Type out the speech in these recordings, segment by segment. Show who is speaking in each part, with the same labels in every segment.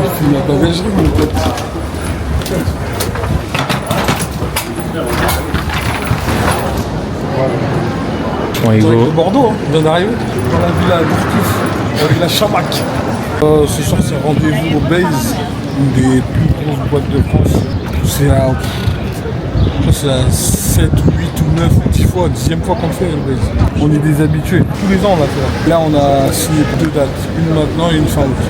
Speaker 1: filme la bagagerie, mon pote.
Speaker 2: Bon,
Speaker 1: Direct
Speaker 2: Hugo.
Speaker 1: de Bordeaux, hein. On vient d'arriver dans la villa Bourtouf avec la Chamac. Ce soir, c'est rendez-vous au Base, une des plus grosses boîtes de France. C'est la 7 ou 8 ou 9 ou 10 fois, 10e fois qu'on le fait, le Base. On est des habitués. Tous les ans, on l'a fait. Là, on a signé 2 dates. Une maintenant et une fin août.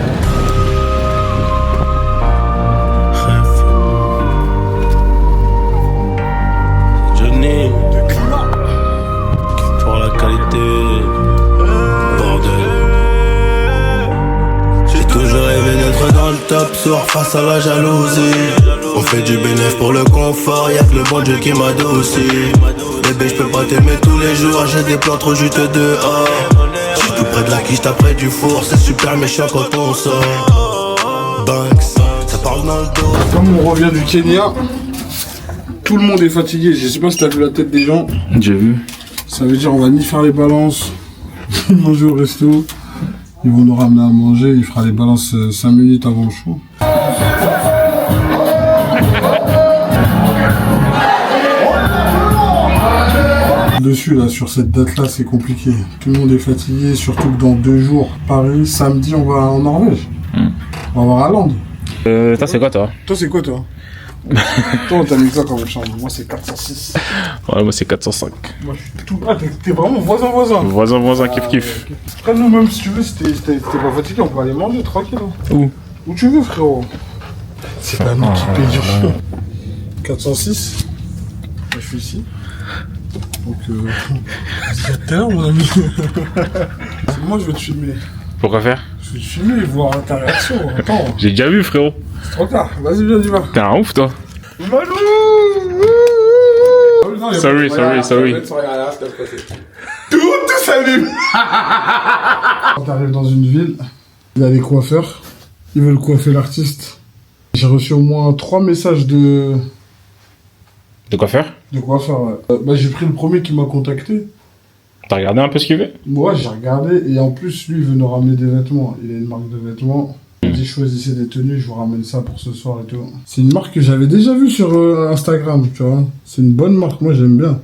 Speaker 3: Johnny, pour la qualité, bordel. J'ai toujours rêvé d'être dans le top sur face à la jalousie. On fait du bénéfice pour le confort, y'a que le bon Dieu qui m'adoucit. Bébé, je peux pas t'aimer tous les jours, j'ai des plans trop juteux dehors. J'suis tout près de la quiche, t'as près du four, c'est super méchant quand on sort. Banks, ça parle dans le dos.
Speaker 1: Comme on revient du Kenya, tout le monde est fatigué. Je sais pas si t'as vu la tête des gens.
Speaker 2: J'ai vu.
Speaker 1: Ça veut dire on va ni faire les balances, ni manger au resto. Ils vont nous ramener à manger, il fera les balances 5 minutes avant le show. Dessus là, sur cette date là, c'est compliqué. Tout le monde est fatigué, surtout que dans 2 jours, Paris, samedi, on va en Norvège. On va voir Hollande.
Speaker 2: Toi, c'est quoi, toi?
Speaker 1: Toi, c'est quoi toi? Toi, t'as mis quoi comme chambre? Moi, c'est 406.
Speaker 2: Ouais, moi, c'est 405.
Speaker 1: Moi, je suis tout. Ah, t'es vraiment voisin.
Speaker 2: Voisin, kiff kiff.
Speaker 1: Après, nous, même si tu veux, si t'es pas fatigué, on peut aller manger tranquille. Hein. Où tu veux, frérot. C'est pas nous qui payons. 406. Moi, je suis ici. Donc, c'est à tout à l'heure, mon ami. Moi, je vais te filmer.
Speaker 2: Pourquoi faire?
Speaker 1: Je vais te filmer et voir ta réaction. Attends,
Speaker 2: J'ai déjà vu, frérot.
Speaker 1: c'est trop tard. Vas-y, viens, dis-moi.
Speaker 2: T'es un ouf, toi.
Speaker 1: Malou.
Speaker 2: Sorry.
Speaker 1: Tout s'allume. Quand t'arrives dans une ville, il y a les coiffeurs. Ils veulent coiffer l'artiste. J'ai reçu au moins 3 messages de
Speaker 2: coiffeur?
Speaker 1: coiffeurs. Ouais. J'ai pris le premier qui m'a contacté.
Speaker 2: T'as regardé un peu ce qu'il veut?
Speaker 1: Moi, j'ai regardé et en plus, lui, il veut nous ramener des vêtements. Il a une marque de vêtements. Il dit choisissez des tenues, je vous ramène ça pour ce soir et tout. C'est une marque que j'avais déjà vue sur Instagram, tu vois. C'est une bonne marque, moi j'aime bien.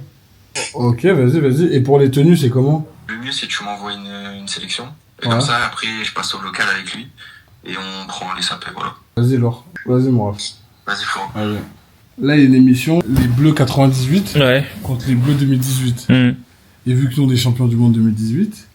Speaker 1: Ok, vas-y. Et pour les tenues, c'est comment?
Speaker 4: Le mieux, c'est que tu m'envoies une sélection. Et
Speaker 1: Ouais.
Speaker 4: comme ça, après, je passe au local avec lui. Et on prend les sapés, voilà.
Speaker 1: Vas-y, Laure. Vas-y, mon ref.
Speaker 4: Vas-y, frérot.
Speaker 1: Allez. Là, il y a une émission, les Bleus 98
Speaker 2: Ouais.
Speaker 1: contre les Bleus 2018. Et vu que nous, on est champions du monde 2018,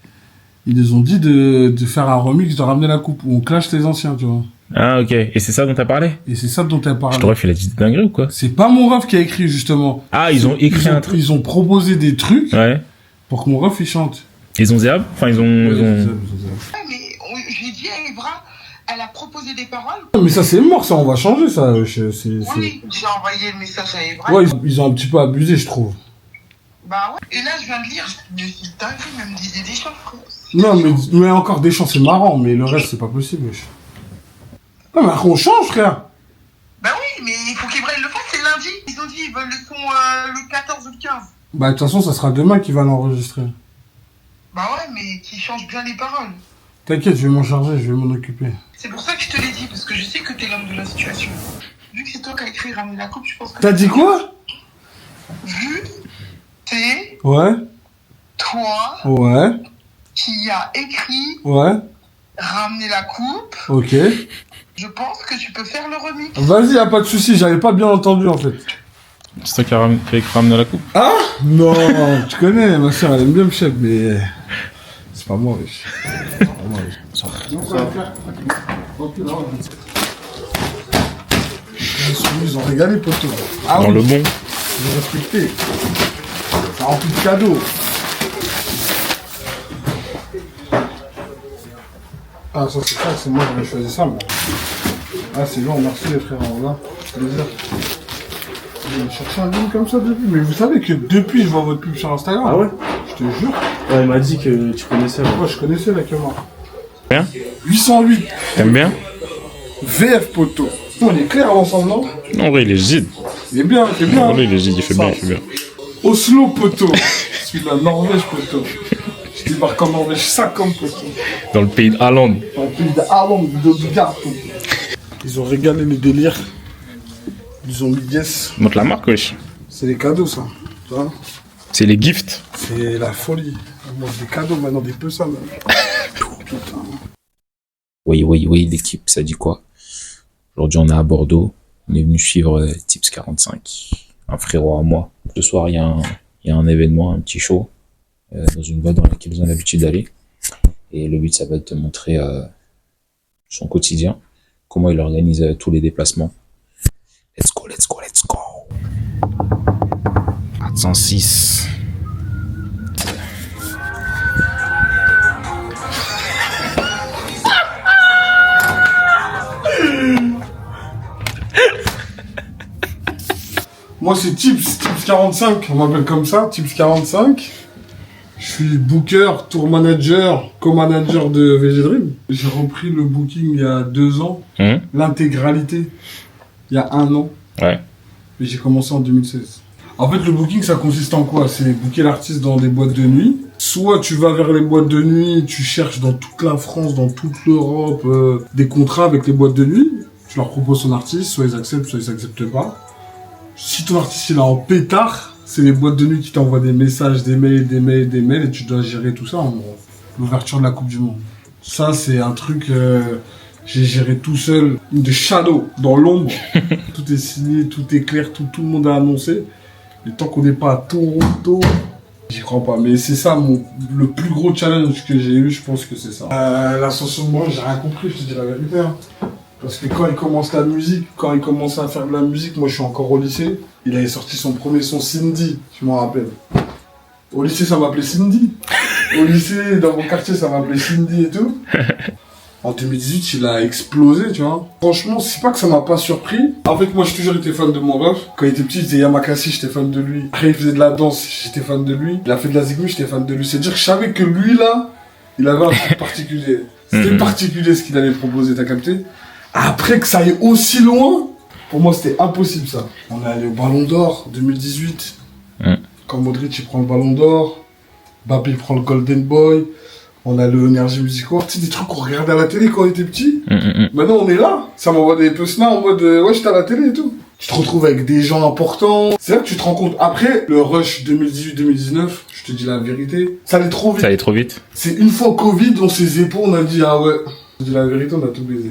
Speaker 1: ils nous ont dit de faire un remix, de ramener la coupe, où on clash les anciens, tu vois.
Speaker 2: Ah, ok. Et c'est ça dont t'as parlé?
Speaker 1: Et c'est ça dont elle parle.
Speaker 2: Je t'aurais fait la petite dinguerie ou quoi?
Speaker 1: C'est pas mon ref qui a écrit, justement.
Speaker 2: Ah, ils ont écrit un truc.
Speaker 1: Ils ont proposé des trucs
Speaker 2: Ouais.
Speaker 1: pour que mon ref, il chante.
Speaker 2: Ils ont Zéab? Enfin, ils ont...
Speaker 5: Mais j'ai dit à Evra, elle a proposé des paroles.
Speaker 1: Mais ça, c'est mort, ça, on va changer, ça.
Speaker 5: Oui, j'ai envoyé le message à Evra.
Speaker 1: Ouais, ils ont un petit peu abusé, je trouve.
Speaker 5: Bah ouais. Et là, je viens de lire, mais c'est dingue, même Didier Deschamps, frère.
Speaker 1: Non, mais encore des chants, c'est marrant, mais le reste, c'est pas possible, wesh. Non, mais on change, frère.
Speaker 5: Bah oui, mais il faut qu'Evra le fasse, c'est lundi. Ils ont dit, ils veulent le son le 14 ou le 15.
Speaker 1: Bah, de toute façon, ça sera demain qu'il va l'enregistrer.
Speaker 5: Bah ouais, mais qu'il change bien les paroles.
Speaker 1: T'inquiète, je vais m'en charger, je vais m'en occuper.
Speaker 5: C'est pour ça que je te l'ai dit, parce que je sais que t'es l'homme de la situation. Vu que c'est toi qui as écrit Ramener la coupe, je pense que...
Speaker 1: T'as dit quoi?
Speaker 5: Vu, c'est
Speaker 1: Ouais,
Speaker 5: toi
Speaker 1: ouais,
Speaker 5: qui a écrit
Speaker 1: ouais,
Speaker 5: Ramener la coupe.
Speaker 1: ok.
Speaker 5: Je pense que tu peux faire le remix.
Speaker 1: Vas-y, y'a pas de soucis, j'avais pas bien entendu, en fait.
Speaker 2: C'est toi qui a ramené la coupe?
Speaker 1: Ah? Non, tu connais, ma soeur, elle aime bien me chef, mais... C'est pas moi, wesh. C'est pas moi, wesh. Ils ont régalé, poteau. Ah
Speaker 2: Dans
Speaker 1: oui,
Speaker 2: le bon.
Speaker 1: j'ai respecté. Ça remplit de cadeaux. Ah, ça, c'est moi, j'avais choisi ça, moi. Ah, c'est long, merci les frères, là. Plaisir. Je vais chercher un livre comme ça depuis. Mais vous savez que depuis, je vois votre pub sur Instagram.
Speaker 6: Ah ouais?
Speaker 1: Je te jure.
Speaker 6: Ouais, il m'a dit que tu connaissais. Ouais.
Speaker 1: Moi, je connaissais la caméra.
Speaker 2: Bien?
Speaker 1: 808.
Speaker 2: T'aimes bien?
Speaker 1: VF poteau. On est clair ensemble, non?
Speaker 2: Non, en vrai, il est gide.
Speaker 1: Il est bien, il est bien.
Speaker 2: En vrai, il est gide, il fait bien, il fait bien.
Speaker 1: Oslo poteau. Je suis de la Norvège poteau. Je débarque en Norvège 50 poteau.
Speaker 2: Dans le pays de Hollande.
Speaker 1: Dans le pays de Hollande, de Odegaard poteau. Ils ont régalé le délire. Ils ont mis yes.
Speaker 2: Montre la marque, wesh.
Speaker 1: C'est les cadeaux, ça. Tu vois?
Speaker 2: C'est les gifts.
Speaker 1: C'est la folie. On mange des cadeaux maintenant, des peu ça. Putain.
Speaker 7: Oui, l'équipe, ça dit quoi? Aujourd'hui, on est à Bordeaux. On est venu suivre Tips 45, un frérot à moi. Ce soir, il y a un événement, un petit show, dans une boîte dans laquelle ils ont l'habitude d'aller. Et le but, ça va être de te montrer son quotidien, comment il organise tous les déplacements. Let's go.
Speaker 2: 106.
Speaker 1: Moi, c'est Tips 45. On m'appelle comme ça, Tips 45. Je suis booker, tour manager, co-manager de VG Dream. J'ai repris le booking il y a 2 ans. L'intégralité, il y a 1 an.
Speaker 2: Ouais.
Speaker 1: Et j'ai commencé en 2016. En fait, le booking, ça consiste en quoi? C'est booker l'artiste dans des boîtes de nuit. Soit tu vas vers les boîtes de nuit, tu cherches dans toute la France, dans toute l'Europe, des contrats avec les boîtes de nuit. Tu leur proposes ton artiste, soit ils acceptent, soit ils acceptent pas. Si ton artiste il est en pétard, c'est les boîtes de nuit qui t'envoient des messages, des mails, et tu dois gérer tout ça en gros. L'ouverture de la Coupe du Monde. Ça, c'est un truc... j'ai géré tout seul, de shadow, dans l'ombre. Tout est signé, tout est clair, tout le monde a annoncé. Et tant qu'on n'est pas à Toronto, j'y crois pas. Mais c'est ça, le plus gros challenge que j'ai eu, je pense que c'est ça. L'ascension de moi, j'ai rien compris, je te dis la vérité. Hein. Parce que quand il commence la musique, quand il commence à faire de la musique, moi je suis encore au lycée. Il avait sorti son premier son Cindy, je m'en rappelle. Au lycée, ça m'appelait Cindy. Au lycée, dans mon quartier, ça m'appelait Cindy et tout. En 2018, il a explosé, tu vois. Franchement, c'est pas que ça m'a pas surpris. En fait, moi, j'ai toujours été fan de mon ref. Quand il était petit, il faisait Yamakasi, j'étais fan de lui. Après, il faisait de la danse, j'étais fan de lui. Il a fait de la zigmu, j'étais fan de lui. C'est-à-dire que je savais que lui, là, il avait un truc particulier. C'était particulier ce qu'il allait proposer, t'as capté? Après que ça aille aussi loin, pour moi, c'était impossible, ça. On est allé au Ballon d'Or, 2018. Quand Modric, il prend le Ballon d'Or. Mbappé, il prend le Golden Boy. On a le Energy Music Award, tu sais, des trucs qu'on regardait à la télé quand on était petit. Maintenant, on est là. Ça m'envoie des puces-là en mode, ouais, j'étais à la télé et tout. Tu te retrouves avec des gens importants. C'est là que tu te rends compte. Après, le rush 2018-2019, je te dis la vérité, ça allait trop vite.
Speaker 2: Ça allait trop vite.
Speaker 1: C'est une fois Covid, on s'est épaules, on a dit, ah ouais. Je te dis la vérité, on a tout baisé.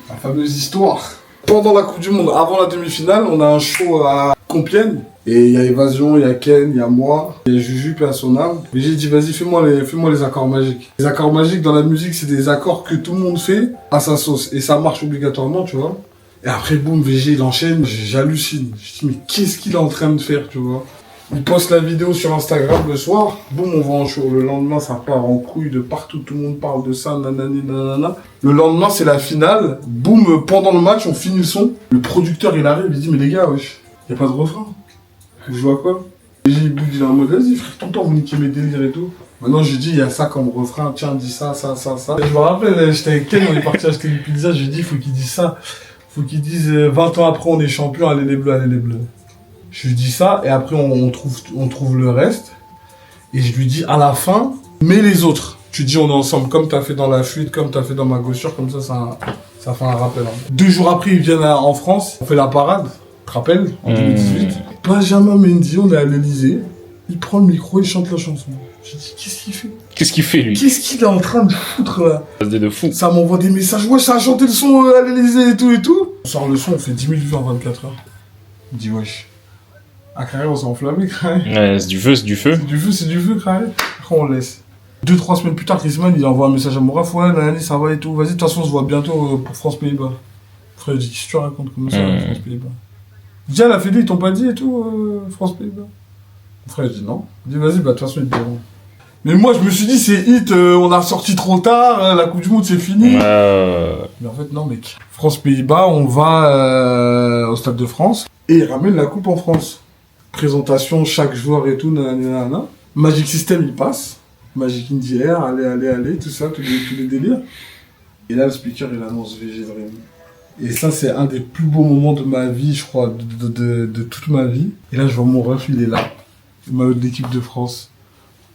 Speaker 1: La fameuse histoire. Pendant la Coupe du Monde, avant la demi-finale, on a un show à Compiègne. Et il y a Évasion, il y a Ken, il y a moi, il y a Juju, paix à son âme. Mais j'ai dit, vas-y, fais-moi les accords magiques. Les accords magiques dans la musique, c'est des accords que tout le monde fait à sa sauce. Et ça marche obligatoirement, tu vois. Et après, boum, VG, il enchaîne, j'hallucine. Je dis, mais qu'est-ce qu'il est en train de faire, tu vois. Il poste la vidéo sur Instagram le soir, boum, on va en show. Le lendemain, ça part en couille de partout, tout le monde parle de ça, nanani, nanana. Le lendemain, c'est la finale, boum, pendant le match, on finit le son. Le producteur, il arrive, il dit, mais les gars, wesh, y a pas de refrain. Vous jouez à quoi? Et j'ai dit, il est en mode, vas-y frère, tout le temps vous niquez mes délires et tout. Maintenant j'ai dit, il y a ça comme refrain, tiens, dis ça. Et je me rappelle, j'étais avec Ken, on est parti acheter une pizza, je lui ai dit, faut qu'il dise ça. Faut qu'il dise, 20 ans après on est champion, allez les bleus, allez les bleus. Je lui dis ça, et après on trouve le reste. Et je lui dis, à la fin, mets les autres. Tu dis, on est ensemble, comme t'as fait dans la fuite, comme t'as fait dans ma gauchure, comme ça fait un rappel. Hein. 2 jours après, ils viennent en France, on fait la parade. Tu te rappelles, en 2018, Benjamin Mendy, on est à l'Elysée, il prend le micro, il chante la chanson. J'ai dit, qu'est-ce qu'il fait?
Speaker 2: Qu'est-ce qu'il fait, lui?
Speaker 1: Qu'est-ce qu'il est en train de foutre, là?
Speaker 2: De fou.
Speaker 1: Ça m'envoie des messages, ouais, ça a chanté le son à l'Elysée et tout. On sort le son, on fait 10 000 vues en 24 heures. Il dit, wesh. À carré, on s'est enflammé, carré.
Speaker 2: Ouais, c'est du feu.
Speaker 1: C'est du feu, carré. Après, on laisse. 2-3 semaines plus tard, Griezmann, il envoie un message à mon ref, ouais, nanani, ça va et tout. Vas-y, de toute façon, on se voit bientôt pour France-Pays-Bas. Frère, il dit, qu'est-ce que tu racontes comme ça, France-Pays-Bas? Déjà, la Fédé, ils t'ont pas dit et tout, France-Pays-Bas. Mon frère, je dis non. Il dit, vas-y, bah, de toute façon, ils te diront. Mais moi, je me suis dit, c'est hit, on a sorti trop tard, la Coupe du Monde, c'est fini. Mais en fait, non, mec. France-Pays-Bas, on va au Stade de France et ils ramènent la Coupe en France. Présentation, chaque joueur et tout, nanana. Magic System, il passe. Magic in the Air, allez, tout ça, tous les délires. Et là, le speaker, il annonce VG Dream. Et ça, c'est un des plus beaux moments de ma vie, je crois, de toute ma vie. Et là, je vois mon ref, il est là. Le maillot de l'équipe de France.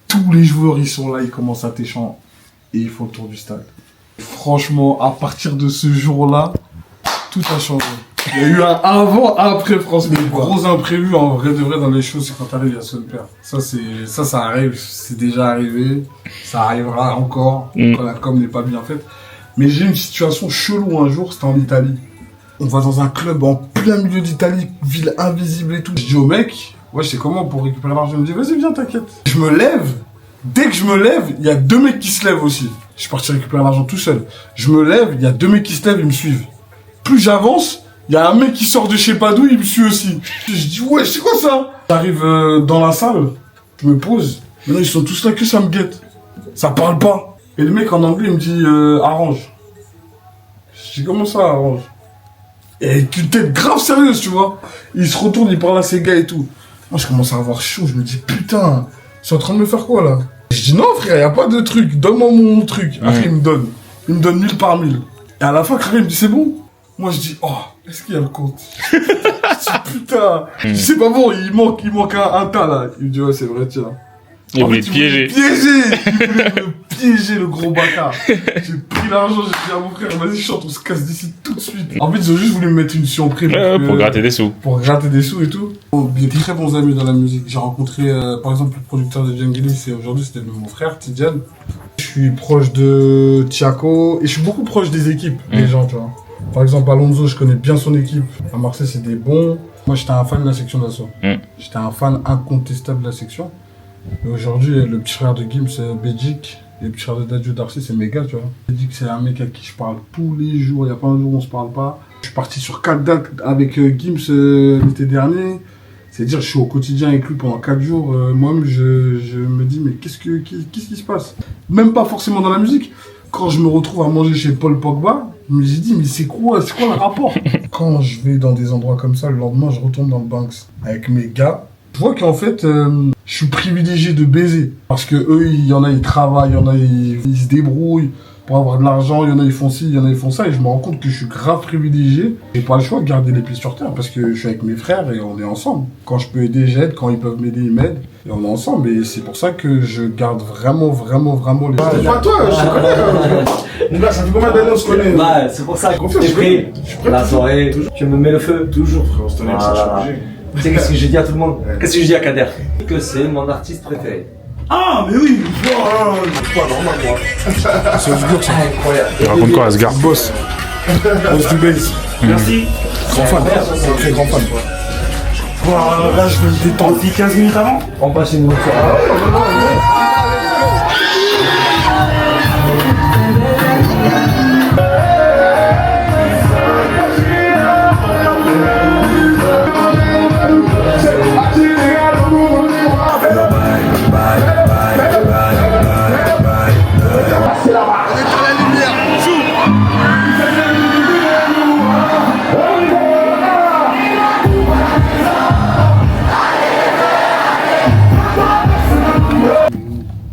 Speaker 1: Tous les joueurs, ils sont là, ils commencent à t'échanger. Et ils font le tour du stade. Franchement, à partir de ce jour-là, Tout a changé. Il y a eu un avant, après France. Les gros imprévus, en vrai de vrai, dans les choses, c'est quand t'arrives, il y a son père. Ça arrive, c'est déjà arrivé. Ça arrivera encore, quand la com n'est pas bien faite. Mais j'ai eu une situation chelou un jour, c'était en Italie. On va dans un club en plein milieu d'Italie, ville invisible et tout. Je dis au mec, ouais, je sais comment pour récupérer l'argent. Il me dit, vas-y, viens, t'inquiète. Je me lève. Dès que je me lève, il y a 2 mecs qui se lèvent aussi. Je suis parti récupérer l'argent tout seul. Je me lève, il y a 2 mecs qui se lèvent, ils me suivent. Plus j'avance, il y a un mec qui sort de je sais pas d'où, il me suit aussi. Je dis, ouais, c'est quoi ça? J'arrive dans la salle, je me pose. Maintenant, ils sont tous là que ça me guette. Ça parle pas. Et le mec en anglais, il me dit, arrange. Je dis, comment ça, arrange? Et une tête grave sérieuse, tu vois. Il se retourne, il parle à ses gars et tout. Moi, je commence à avoir chaud, je me dis, putain, ils sont en train de me faire quoi, là? Je dis, non, frère, y a pas de truc, donne-moi mon truc. Après, il me donne 1000 par 1000. Et à la fin, Karim me dit, c'est bon? Moi, je dis, oh, est-ce qu'il y a le compte? Je dis, putain, je dis, c'est pas bon, il manque un tas, là. Il me dit, ouais, c'est vrai, tiens.
Speaker 2: Il voulait te piéger.
Speaker 1: Il voulait me piéger, le gros bâtard. J'ai pris l'argent, j'ai dit à mon frère, vas-y, chante, on se casse d'ici tout de suite. En fait, ils ont juste voulu me mettre une surprise.
Speaker 2: Pour gratter des sous.
Speaker 1: Pour gratter des sous et tout. J'ai des très bons amis dans la musique. J'ai rencontré, par exemple, le producteur de Djangilis, et aujourd'hui, c'était mon frère, Tidiane. Je suis proche de Tiako, et je suis beaucoup proche des équipes, des gens, tu vois. Par exemple, Alonso, je connais bien son équipe. À Marseille, c'est des bons. Moi, j'étais un fan de la section d'assaut. J'étais un fan incontestable de la section. Et aujourd'hui, le petit frère de Gims, Bédic, et le petit frère de Dadju Darcy, c'est mes gars, tu vois. Bédic, c'est un mec à qui je parle tous les jours. Il n'y a pas un jour où on se parle pas. Je suis parti sur 4 dates avec Gims l'été dernier. C'est-à-dire, je suis au quotidien avec lui pendant 4 jours. Moi-même, je me dis, mais qu'est-ce qui se passe? Même pas forcément dans la musique. Quand je me retrouve à manger chez Paul Pogba, je me dis, mais c'est quoi le rapport? Quand je vais dans des endroits comme ça, le lendemain, je retourne dans le Banks avec mes gars. Je vois qu'en fait, je suis privilégié de baiser. Parce que eux, il y en a, ils travaillent, il y en a, ils se débrouillent pour avoir de l'argent, il y en a, ils font ci, il y en a, ils font ça. Et je me rends compte que je suis grave privilégié. J'ai pas le choix de garder les pieds sur terre parce que je suis avec mes frères et on est ensemble. Quand je peux aider, j'aide. Quand ils peuvent m'aider, ils m'aident. Et on est ensemble. Et c'est pour ça que je garde vraiment les...
Speaker 8: C'est pas toi, je te connais. Mon gars, ça fait combien d'années on se connaît?
Speaker 9: Bah, c'est pour ça que je suis prêt. La soirée, tu me mets le feu.
Speaker 8: Toujours, frère, on se tenait avec ça.
Speaker 9: Tu sais qu'est-ce que j'ai dit à tout le monde? Qu'est-ce que je dis à Kader? Que c'est mon artiste préféré.
Speaker 8: Ah, mais oui, c'est pas normal, moi.
Speaker 1: C'est Osgur, ça.
Speaker 9: Incroyable.
Speaker 2: Il raconte quoi, Asgard?
Speaker 1: Boss du bass.
Speaker 8: Merci.
Speaker 1: Grand fan. Très grand fan.
Speaker 8: Bon, là, je vais me détendre 15 minutes avant.
Speaker 9: On passe une bonne soirée.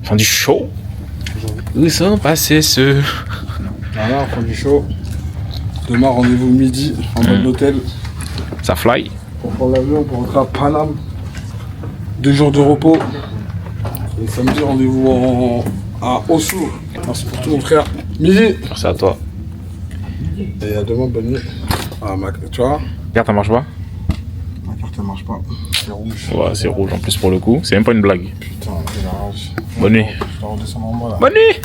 Speaker 2: Fin du show. Où sont passés ceux?
Speaker 1: Voilà, fin du show. Demain, rendez-vous midi en mode d'hôtel.
Speaker 2: Ça fly.
Speaker 1: Pour prendre l'avion, pour rentrer à Paname. 2 jours de repos. Et samedi, rendez-vous à Oslo. Merci pour tout, mon frère. Midi.
Speaker 2: Merci à toi.
Speaker 1: Et à demain, bonne nuit. Ah, tu vois,
Speaker 2: Regarde, ça marche pas?
Speaker 1: ma carte elle marche pas. C'est rouge.
Speaker 2: Ouais, c'est rouge en plus pour le coup. C'est même pas une blague.
Speaker 1: Putain, j'ai la rage.
Speaker 2: Bonne nuit.
Speaker 1: Je dois redescendre en bas là.
Speaker 2: Bonne nuit.